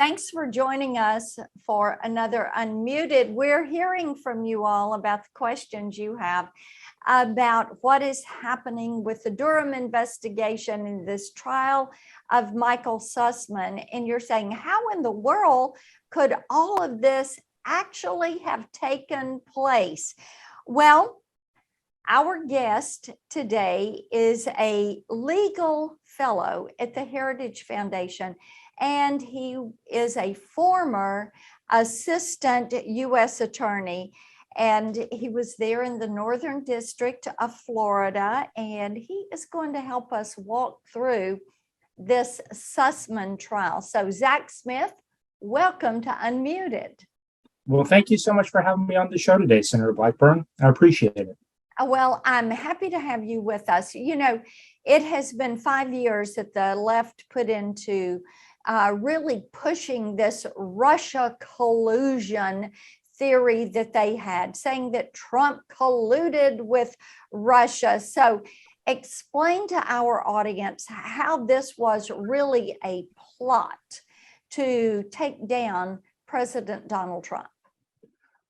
Thanks for joining us for another Unmuted. We're hearing from you all about the questions you have about what is happening with the Durham investigation and this trial of Michael Sussman. And you're saying, how in the world could all of this actually have taken place? Well, our guest today is a legal fellow at the Heritage Foundation, and he is a former assistant U.S. attorney, and he was there in the Northern District of Florida, and he is going to help us walk through this Sussman trial. So, Zach Smith, welcome to Unmuted. Well, thank you so much for having me on the show today, Senator Blackburn. I appreciate it. Well, I'm happy to have you with us. You know, it has been 5 years that the left put into really pushing this Russia collusion theory that they had, saying that Trump colluded with Russia. So explain to our audience how this was really a plot to take down President Donald Trump.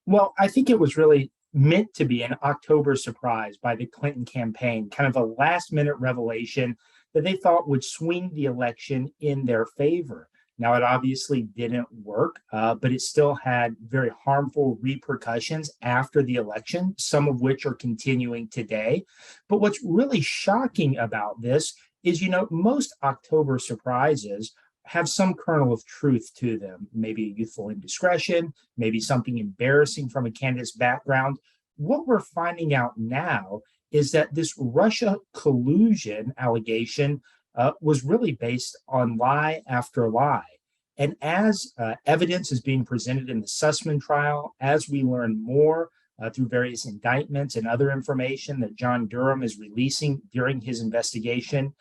Well, I think it was really meant to be an October surprise by the Clinton campaign, kind of a last-minute revelation that they thought would swing the election in their favor. Now, it obviously didn't work, but it still had very harmful repercussions after the election, some of which are continuing today. But what's really shocking about this is, most October surprises have some kernel of truth to them, maybe youthful indiscretion, maybe something embarrassing from a candidate's background. What we're finding out now is that this Russia collusion allegation was really based on lie after lie. And as evidence is being presented in the Sussman trial, as we learn more through various indictments and other information that John Durham is releasing during his investigation,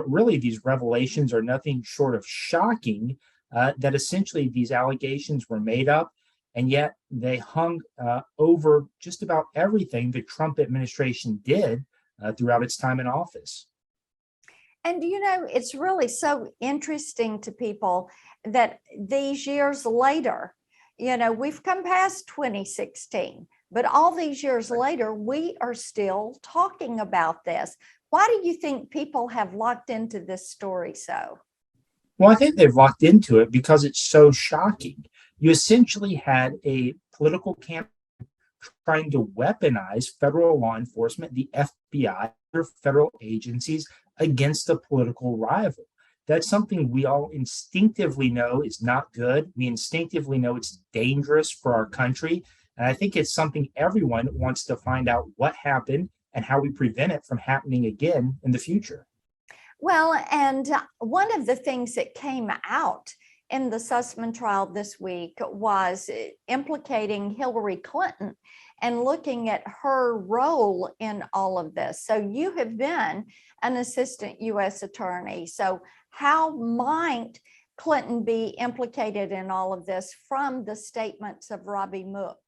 really these revelations are nothing short of shocking, that essentially these allegations were made up, and yet they hung over just about everything the Trump administration did throughout its time in office. And, it's really so interesting to people that these years later, we've come past 2016, but all these years later, we are still talking about this. Why do you think people have locked into this story so? Well, I think they've locked into it because it's so shocking. You essentially had a political campaign trying to weaponize federal law enforcement, the FBI, or federal agencies against a political rival. That's something we all instinctively know is not good. We instinctively know it's dangerous for our country. And I think it's something everyone wants to find out what happened and how we prevent it from happening again in the future. Well, and one of the things that came out in the Sussman trial this week was implicating Hillary Clinton and looking at her role in all of this. So you have been an assistant U.S. attorney. So how might Clinton be implicated in all of this from the statements of Robbie Mook?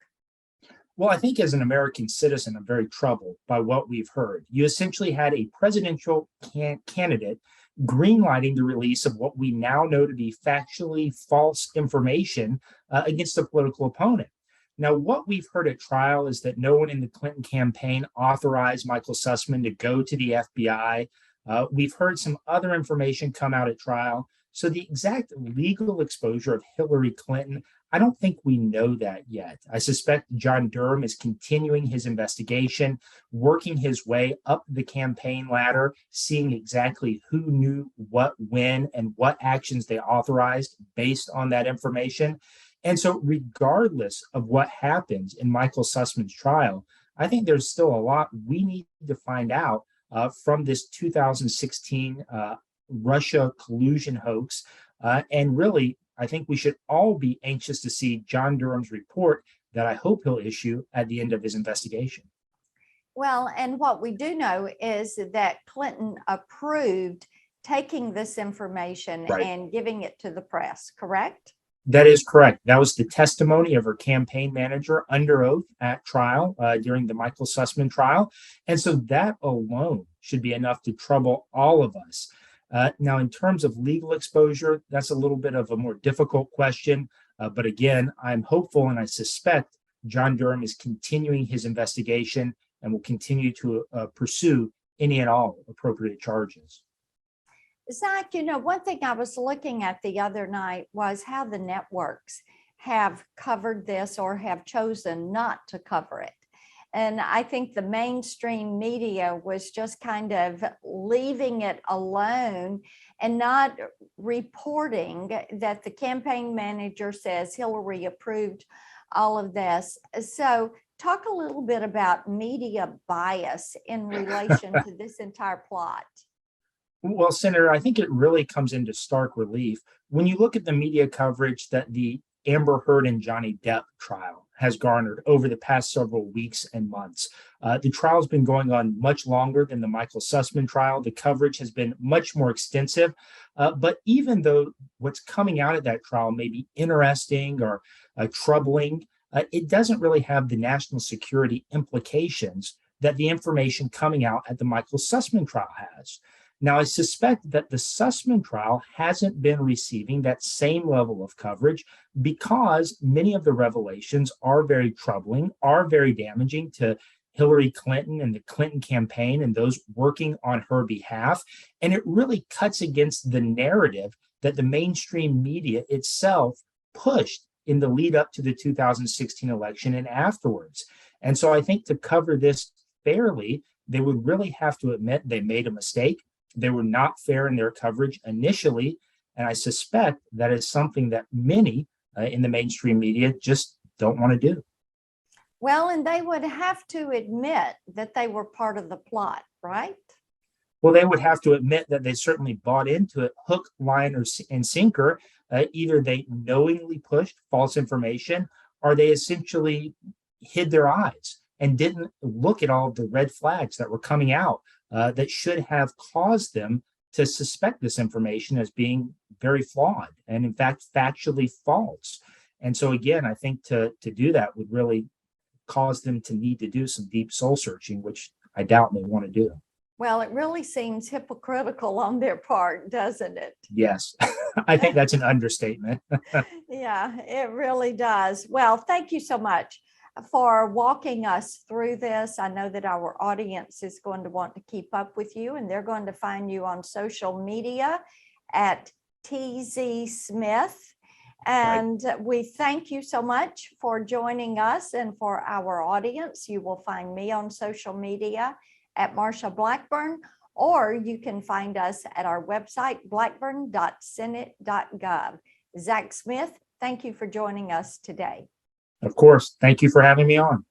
Well, I think as an American citizen, I'm very troubled by what we've heard. You essentially had a presidential candidate greenlighting the release of what we now know to be factually false information against a political opponent. Now, what we've heard at trial is that no one in the Clinton campaign authorized Michael Sussman to go to the FBI. We've heard some other information come out at trial. So the exact legal exposure of Hillary Clinton, I don't think we know that yet. I suspect John Durham is continuing his investigation, working his way up the campaign ladder, seeing exactly who knew what, when, and what actions they authorized based on that information. And so regardless of what happens in Michael Sussman's trial, I think there's still a lot we need to find out from this 2016 Russia collusion hoax. And really, I think we should all be anxious to see John Durham's report that I hope he'll issue at the end of his investigation. Well, and what we do know is that Clinton approved taking this information and giving it to the press, correct? That is correct. That was the testimony of her campaign manager under oath at trial during the Michael Sussman trial. And so that alone should be enough to trouble all of us. Now, in terms of legal exposure, that's a little bit of a more difficult question. But again, I'm hopeful and I suspect John Durham is continuing his investigation and will continue to pursue any and all appropriate charges. Zach, one thing I was looking at the other night was how the networks have covered this or have chosen not to cover it. And I think the mainstream media was just kind of leaving it alone and not reporting that the campaign manager says Hillary approved all of this. So talk a little bit about media bias in relation to this entire plot. Well, Senator, I think it really comes into stark relief when you look at the media coverage that the Amber Heard and Johnny Depp trial has garnered over the past several weeks and months. The trial's been going on much longer than the Michael Sussman trial. The coverage has been much more extensive. But even though what's coming out of that trial may be interesting or troubling, it doesn't really have the national security implications that the information coming out at the Michael Sussman trial has. Now, I suspect that the Sussman trial hasn't been receiving that same level of coverage because many of the revelations are very troubling, are very damaging to Hillary Clinton and the Clinton campaign and those working on her behalf. And it really cuts against the narrative that the mainstream media itself pushed in the lead up to the 2016 election and afterwards. And so I think to cover this fairly, they would really have to admit they made a mistake. They were not fair in their coverage initially. And I suspect that is something that many in the mainstream media just don't want to do. Well, and they would have to admit that they were part of the plot, right? Well, they would have to admit that they certainly bought into it hook, line, and sinker. Either they knowingly pushed false information or they essentially hid their eyes and didn't look at all of the red flags that were coming out that should have caused them to suspect this information as being very flawed and, in fact, factually false. And so, again, I think to do that would really cause them to need to do some deep soul searching, which I doubt they want to do. Well, it really seems hypocritical on their part, doesn't it? Yes, I think that's an understatement. Yeah, it really does. Well, thank you so much for walking us through this. I know that our audience is going to want to keep up with you, and they're going to find you on social media at TZ Smith. And we thank you so much for joining us, and for our audience, you will find me on social media at Marsha Blackburn, or you can find us at our website, blackburn.senate.gov. Zach Smith, thank you for joining us today. Of course. Thank you for having me on.